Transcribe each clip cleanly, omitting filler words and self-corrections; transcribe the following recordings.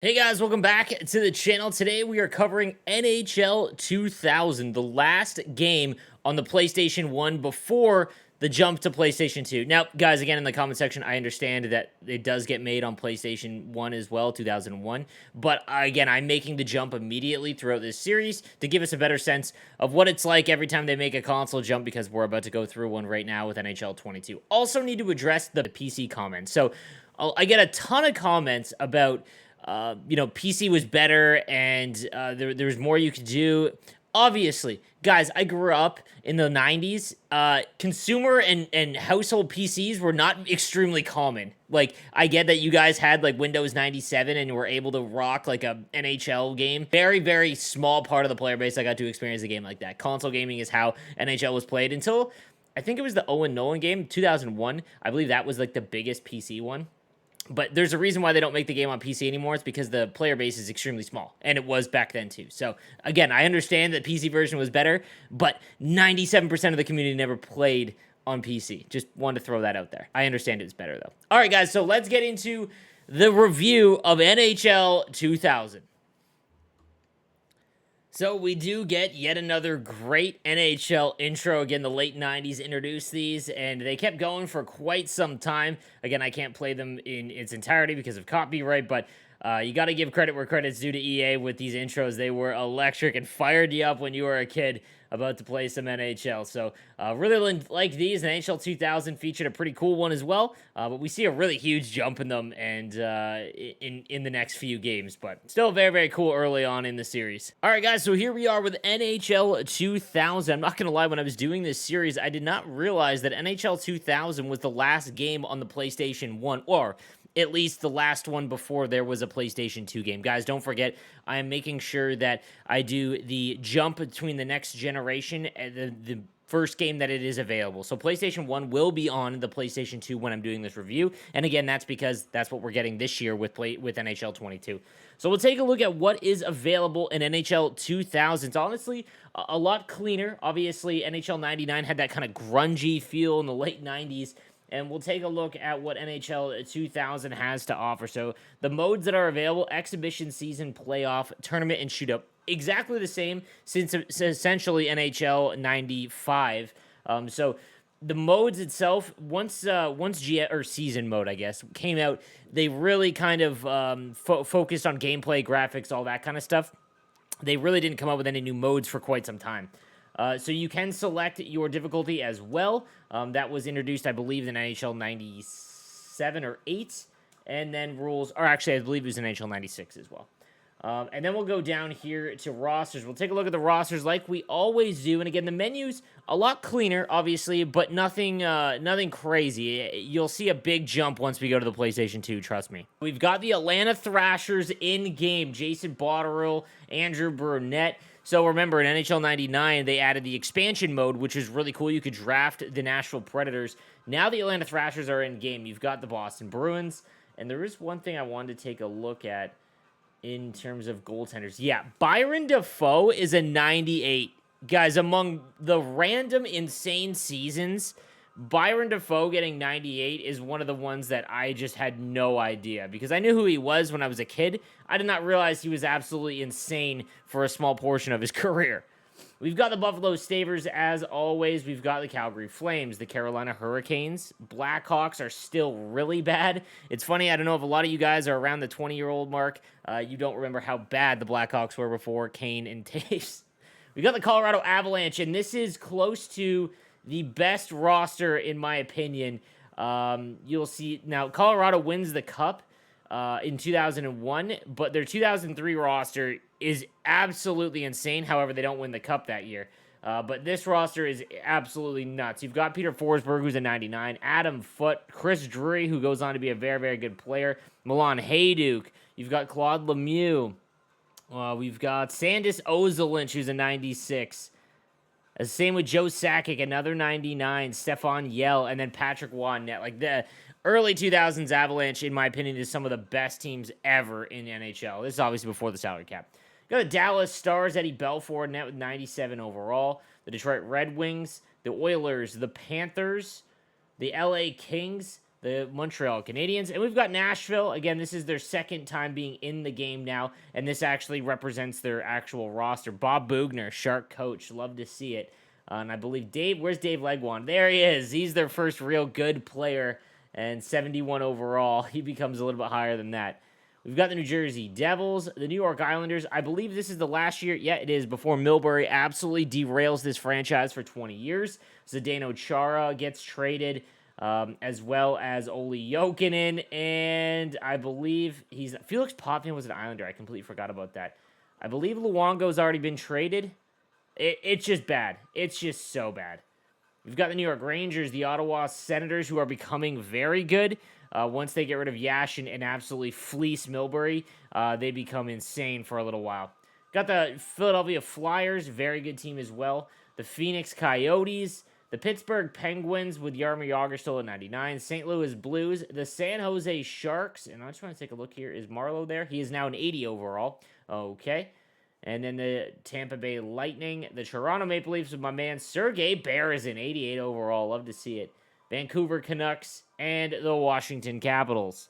Hey guys, welcome back to the channel. Today we are covering NHL 2000, the last game on the PlayStation 1 before the jump to PlayStation 2. Now, guys, again, in the comment section, I understand that it does get made on PlayStation 1 as well, 2001. But again, I'm making the jump immediately throughout this series to give us a better sense of what it's like every time they make a console jump, because we're about to go through one right now with NHL 22. Also need to address the PC comments. So I get a ton of comments about PC was better and there was more you could do. Obviously, guys, I grew up in the 90s. Consumer and household PCs were not extremely common. Like, I get that you guys had like Windows 97 and were able to rock like a NHL game. Very, very small part of the player base I got to experience a game like that. Console gaming is how NHL was played until I think it was the Owen Nolan game, 2001. I believe that was like the biggest PC one. But there's a reason why they don't make the game on PC anymore. It's because the player base is extremely small, and it was back then too. So again, I understand that PC version was better, but 97% of the community never played on PC. Just wanted to throw that out there. I understand it's better though. All right, guys, so let's get into the review of NHL 2000. So we do get yet another great NHL intro. Again, the late 90s introduced these, and they kept going for quite some time. Again, I can't play them in its entirety because of copyright, but you got to give credit where credit's due to EA with these intros. They were electric and fired you up when you were a kid about to play some NHL. So really like these. And NHL 2000 featured a pretty cool one as well. But we see a really huge jump in them and in the next few games. But still very, very cool early on in the series. All right, guys. So here we are with NHL 2000. I'm not going to lie. When I was doing this series, I did not realize that NHL 2000 was the last game on the PlayStation 1. Or at least the last one before there was a PlayStation 2 game. Guys, don't forget, I am making sure that I do the jump between the next generation and the first game that it is available. So PlayStation 1 will be on the PlayStation 2 when I'm doing this review. And again, that's because that's what we're getting this year with NHL 22. So we'll take a look at what is available in NHL 2000. It's honestly a lot cleaner. Obviously, NHL 99 had that kind of grungy feel in the late 90s. And we'll take a look at what NHL 2000 has to offer. So the modes that are available: exhibition, season, playoff, tournament, and shootout. Exactly the same since essentially NHL 95. So the modes itself, once season mode, I guess, came out, they really kind of focused on gameplay, graphics, all that kind of stuff. They really didn't come up with any new modes for quite some time. So you can select your difficulty as well. That was introduced, I believe, in NHL 97 or 8. And then rules, or actually, I believe it was in NHL 96 as well. And then we'll go down here to rosters. We'll take a look at the rosters like we always do. And again, the menu's a lot cleaner, obviously, but nothing crazy. You'll see a big jump once we go to the PlayStation 2, trust me. We've got the Atlanta Thrashers in-game. Jason Botterill, Andrew Burnett. So remember, in NHL 99, they added the expansion mode, which is really cool. You could draft the Nashville Predators. Now the Atlanta Thrashers are in-game. You've got the Boston Bruins. And there is one thing I wanted to take a look at in terms of goaltenders. Yeah, Byron Dafoe is a 98. Guys, among the random insane seasons, Byron Dafoe getting 98 is one of the ones that I just had no idea, because I knew who he was when I was a kid. I did not realize he was absolutely insane for a small portion of his career. We've got the Buffalo Sabres, as always. We've got the Calgary Flames, the Carolina Hurricanes. Blackhawks are still really bad. It's funny, I don't know if a lot of you guys are around the 20-year-old mark. You don't remember how bad the Blackhawks were before Kane and Taves. We got the Colorado Avalanche, and this is close to the best roster, in my opinion. You'll see, now, Colorado wins the Cup in 2001, but their 2003 roster is absolutely insane. However, they don't win the Cup that year. But this roster is absolutely nuts. You've got Peter Forsberg, who's a 99, Adam Foote, Chris Drury, who goes on to be a very, very good player, Milan Hajduk. You've got Claude Lemieux. We've got Sandis Ozolinsh, who's a 96. Same with Joe Sakic, another 99, Stefan Yell, and then Patrick Waugh-Net. Like, the early 2000s Avalanche, in my opinion, is some of the best teams ever in the NHL. This is obviously before the salary cap. Got the Dallas Stars, Eddie Belfour, net with 97 overall. The Detroit Red Wings, the Oilers, the Panthers, the LA Kings, the Montreal Canadiens. And we've got Nashville. Again, this is their second time being in the game now, and this actually represents their actual roster. Bob Boughner, Shark coach. Love to see it. And I believe where's Dave Legwand? There he is. He's their first real good player, and 71 overall. He becomes a little bit higher than that. We've got the New Jersey Devils, the New York Islanders. I believe this is the last year, yeah, it is, before Milbury absolutely derails this franchise for 20 years. Zdeno Chara gets traded, as well as Olli Jokinen, and I believe Felix Potvin was an Islander. I completely forgot about that. I believe Luongo's already been traded. It's just bad. It's just so bad. We've got the New York Rangers, the Ottawa Senators, who are becoming very good. Once they get rid of Yashin and absolutely fleece Milbury, they become insane for a little while. Got the Philadelphia Flyers, very good team as well. The Phoenix Coyotes, the Pittsburgh Penguins with Jaromir Jagr still at 99. St. Louis Blues, the San Jose Sharks, and I just want to take a look here. Is Marlowe there? He is now an 80 overall. Okay. And then the Tampa Bay Lightning, the Toronto Maple Leafs with my man Sergei Berezin, 88 overall. Love to see it. Vancouver Canucks, and the Washington Capitals.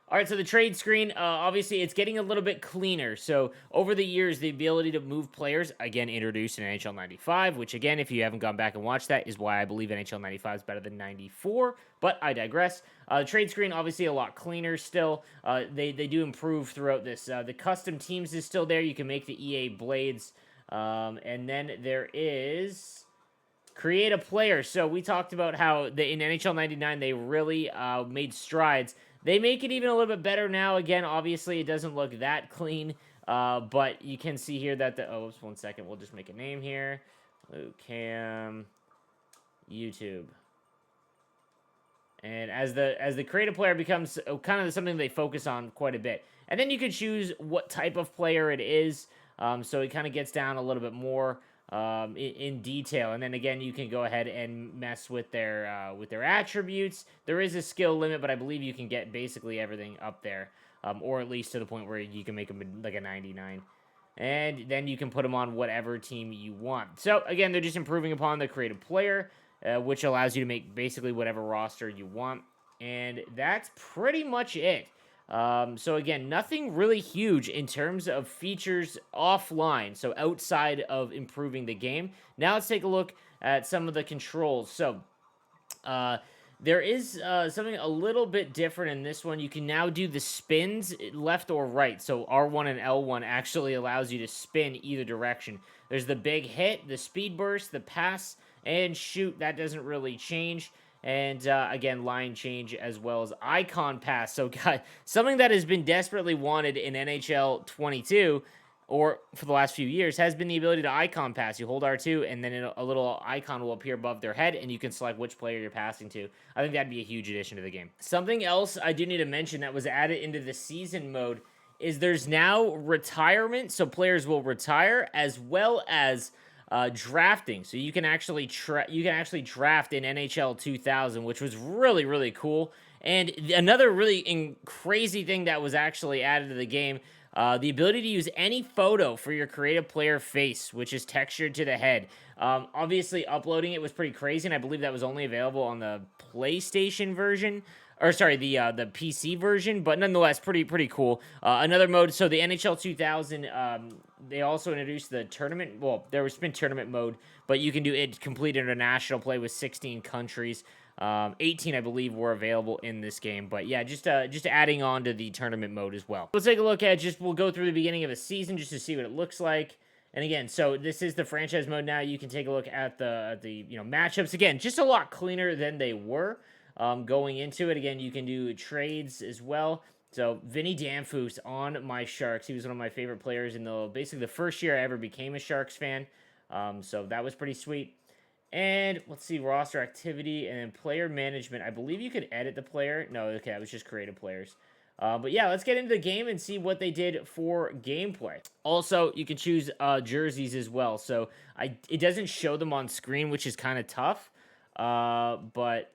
All right, so the trade screen, obviously, it's getting a little bit cleaner. So over the years, the ability to move players, again, introduced in NHL 95, which, again, if you haven't gone back and watched that, is why I believe NHL 95 is better than 94. But I digress. The trade screen, obviously, a lot cleaner still. They do improve throughout this. The custom teams is still there. You can make the EA Blades. And then there is create a player. So we talked about how in NHL 99, they really made strides. They make it even a little bit better now. Again, obviously, it doesn't look that clean, but you can see here that oops, 1 second. We'll just make a name here. Lucam YouTube. And as the creative player becomes kind of something they focus on quite a bit. And then you can choose what type of player it is, so it kind of gets down a little bit more in detail. And then again, you can go ahead and mess with their attributes. There is a skill limit, but I believe you can get basically everything up there, or at least to the point where you can make them like a 99. And then you can put them on whatever team you want. So again, they're just improving upon the creative player, which allows you to make basically whatever roster you want. And that's pretty much it. So again, nothing really huge in terms of features offline, so outside of improving the game. Now let's take a look at some of the controls. So there is something a little bit different in this one. You can now do the spins left or right. So R1 and L1 actually allows you to spin either direction. There's the big hit, the speed burst, the pass, and shoot. That doesn't really change. And again, line change as well as icon pass. So, God, something that has been desperately wanted in NHL 22 or for the last few years has been the ability to icon pass. You hold R2, and then a little icon will appear above their head, and you can select which player you're passing to. I think that'd be a huge addition to the game. Something else I do need to mention that was added into the season mode is there's now retirement, so players will retire, as well as drafting. So you can actually draft in NHL 2000, which was really, really cool. And another really crazy thing that was actually added to the game, the ability to use any photo for your creative player face, which is textured to the head. Obviously, uploading it was pretty crazy, and I believe that was only available on the PlayStation version. Or sorry, the PC version, but nonetheless, pretty cool. Another mode, so the NHL 2000, they also introduced the tournament. Well, there was been tournament mode, but you can do it complete international play with 16 countries. 18, I believe, were available in this game. But yeah, just adding on to the tournament mode as well. Let's take a look at we'll go through the beginning of a season just to see what it looks like. And again, so this is the franchise mode now. You can take a look at the matchups. Again, just a lot cleaner than they were. Going into it, again, you can do trades as well. So Vinny Danfus on my Sharks. He was one of my favorite players in basically the first year I ever became a Sharks fan. So that was pretty sweet. And let's see, roster activity and then player management. I believe you could edit the player. No, okay, it was just creative players. But yeah, let's get into the game and see what they did for gameplay. Also, you can choose jerseys as well. So it doesn't show them on screen, which is kind of tough. But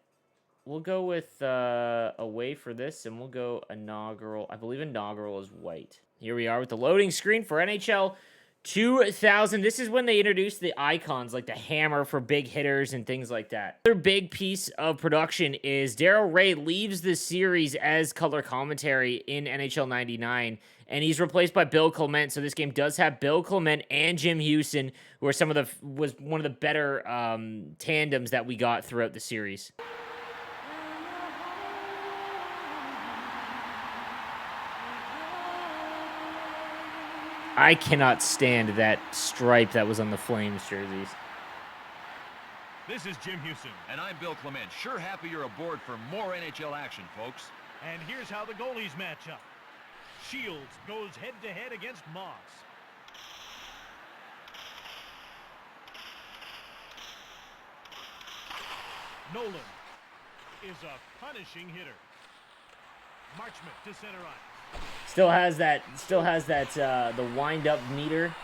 we'll go with away for this, and we'll go inaugural. I believe inaugural is white. Here we are with the loading screen for NHL 2000, this is when they introduced the icons like the hammer for big hitters and things like that. Another big piece of production is Darrell Ray leaves the series as color commentary in NHL 99, and he's replaced by Bill Clement. So this game does have Bill Clement and Jim Houston, who are was one of the better tandems that we got throughout the series. I cannot stand that stripe that was on the Flames jerseys. This is Jim Houston. And I'm Bill Clement. Sure happy you're aboard for more NHL action, folks. And here's how the goalies match up. Shields goes head-to-head against Moss. Nolan is a punishing hitter. Marchment to center ice. Still has that the wind-up meter.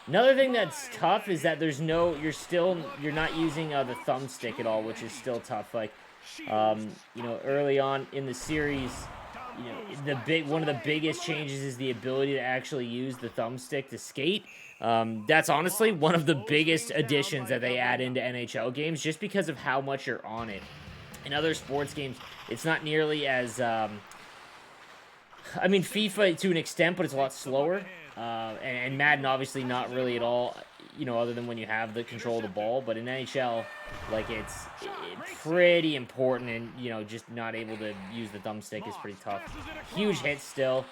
Another thing that's tough is that there's no, you're not using the thumbstick at all, which is still tough. Like, you know, early on in the series, you know, one of the biggest changes is the ability to actually use the thumbstick to skate. That's honestly one of the biggest additions that they add into NHL games, just because of how much you're on it. In other sports games, it's not nearly as, I mean, FIFA to an extent, but it's a lot slower. And Madden, obviously, not really at all, you know, other than when you have the control of the ball. But in NHL, like, it's pretty important, and, you know, just not able to use the thumbstick is pretty tough. Huge hit still.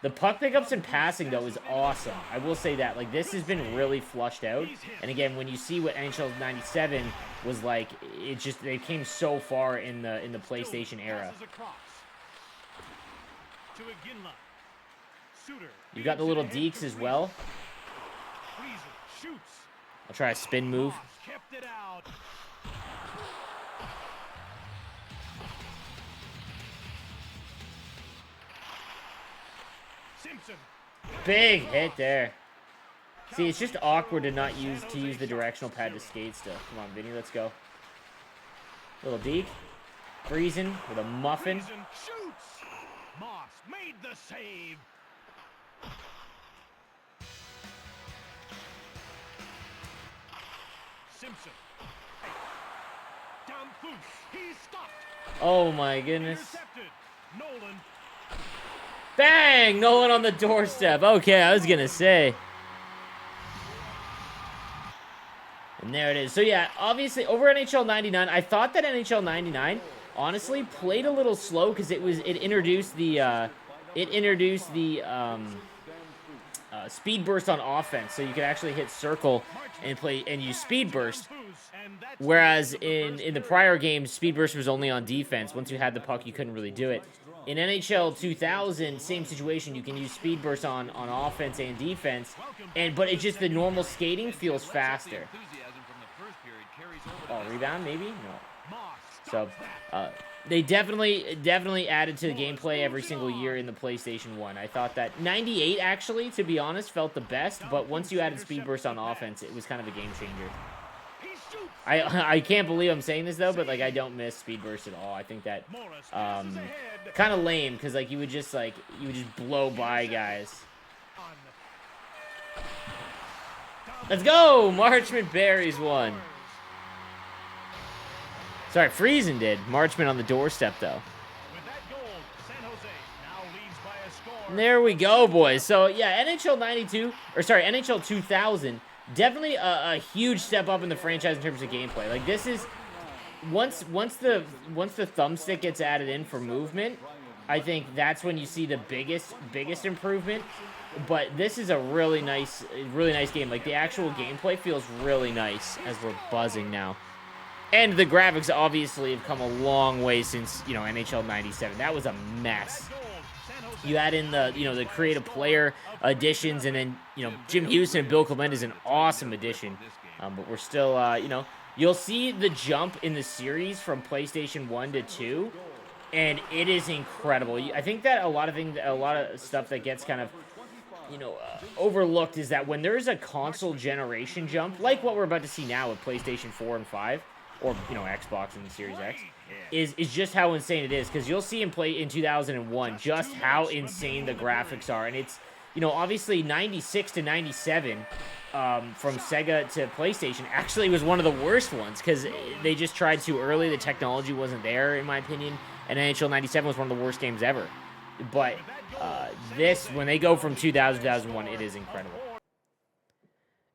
The puck pickups and passing, though, is awesome. I will say that. Like, this has been really flushed out. And again, when you see what NHL 97 was like, it just, they came so far in the PlayStation era. You got the little deeks as well. I'll try a spin move. Big hit there. See, it's just awkward to not use the directional pad to skate still. Come on, Vinny, let's go. Little deke. Friesen with a muffin. Moss made the save. Simpson. Down Foose. He's stopped. Oh my goodness. Nolan. Bang! Nolan on the doorstep. Okay, I was gonna say. And there it is. So yeah, obviously over NHL 99, I thought that NHL 99 honestly played a little slow because it introduced the speed burst on offense, so you could actually hit circle and use speed burst. Whereas in the prior games, speed burst was only on defense. Once you had the puck, you couldn't really do it. In NHL 2000, same situation. You can use speed burst on offense and defense, but it's just the normal skating feels faster. Oh, rebound maybe? No. So they definitely added to the gameplay every single year in the PlayStation 1. I thought that 98 actually, to be honest, felt the best, but once you added speed burst on offense, it was kind of a game changer. I can't believe I'm saying this though, but like I don't miss speed burst at all. I think that kind of lame because like you would just blow by guys. Let's go! Marchment buries one. Sorry, Friesen did. Marchment on the doorstep though. And there we go, boys. So yeah, NHL 2000. Definitely a huge step up in the franchise in terms of gameplay. Like this is once the thumbstick gets added in for movement, I think that's when you see the biggest improvement. But this is a really nice game. Like the actual gameplay feels really nice as we're buzzing now. And the graphics obviously have come a long way since, you know, NHL 97. That was a mess. You add in the creative player additions, and then, you know, Jim Houston and Bill Clement is an awesome addition. But we're still, you'll see the jump in the series from PlayStation 1 to 2, and it is incredible. I think that a lot of stuff that gets kind of, overlooked is that when there is a console generation jump, like what we're about to see now with PlayStation 4 and 5, or Xbox and the Series X, is just how insane it is. Because you'll see him play in 2001, just how insane the graphics are, and it's obviously 96 to 97 from Sega to PlayStation actually was one of the worst ones because they just tried too early. The technology wasn't there, in my opinion, and NHL 97 was one of the worst games ever. But this, when they go from 2000 to 2001, it is incredible.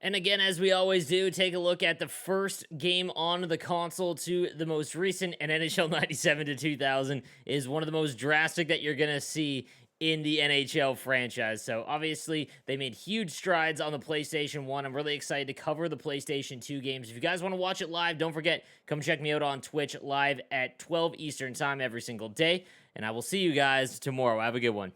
And again, as we always do, take a look at the first game on the console to the most recent, and NHL 97 to 2000 is one of the most drastic that you're going to see in the NHL franchise. So obviously, they made huge strides on the PlayStation 1. I'm really excited to cover the PlayStation 2 games. If you guys want to watch it live, don't forget, come check me out on Twitch live at 12 Eastern Time every single day. And I will see you guys tomorrow. Have a good one.